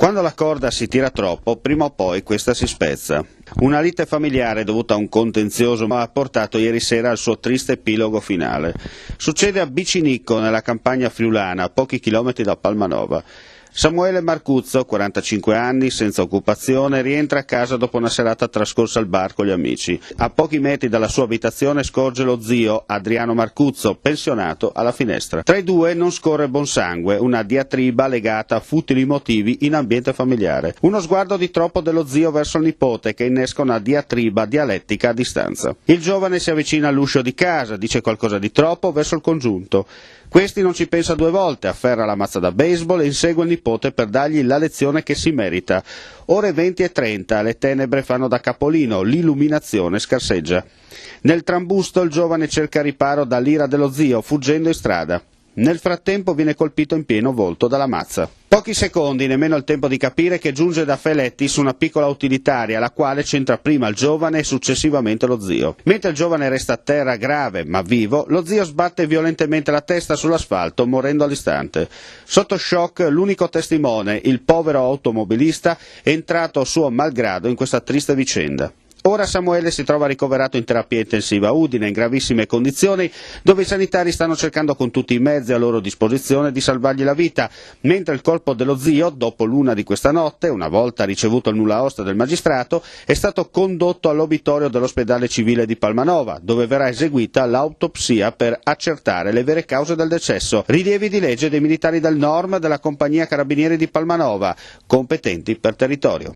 Quando la corda si tira troppo, prima o poi questa si spezza. Una lite familiare dovuta a un contenzioso ha portato ieri sera al suo triste epilogo finale. Succede a Bicinicco, nella campagna friulana, a pochi chilometri da Palmanova. Samuele Marcuzzo, 45 anni, senza occupazione, rientra a casa dopo una serata trascorsa al bar con gli amici. A pochi metri dalla sua abitazione scorge lo zio, Adriano Marcuzzo, pensionato, alla finestra. Tra i due non scorre buon sangue, una diatriba legata a futili motivi in ambiente familiare. Uno sguardo di troppo dello zio verso il nipote che innesca una diatriba dialettica a distanza. Il giovane si avvicina all'uscio di casa, dice qualcosa di troppo verso il congiunto. Questi non ci pensa due volte, afferra la mazza da baseball e insegue il nipote per dargli la lezione che si merita. Ore 20:30, le tenebre fanno da capolino, l'illuminazione scarseggia. Nel trambusto il giovane cerca riparo dall'ira dello zio, fuggendo in strada. Nel frattempo viene colpito in pieno volto dalla mazza. Pochi secondi, nemmeno il tempo di capire che giunge da Feletti su una piccola utilitaria, la quale c'entra prima il giovane e successivamente lo zio. Mentre il giovane resta a terra grave ma vivo, lo zio sbatte violentemente la testa sull'asfalto, morendo all'istante. Sotto shock l'unico testimone, il povero automobilista, è entrato suo malgrado in questa triste vicenda. Ora Samuele si trova ricoverato in terapia intensiva a Udine, in gravissime condizioni, dove i sanitari stanno cercando con tutti i mezzi a loro disposizione di salvargli la vita, mentre il corpo dello zio, dopo l'una di questa notte, una volta ricevuto il nulla osta del magistrato, è stato condotto all'obitorio dell'ospedale civile di Palmanova, dove verrà eseguita l'autopsia per accertare le vere cause del decesso. Rilievi di legge dei militari del NORM della compagnia Carabinieri di Palmanova, competenti per territorio.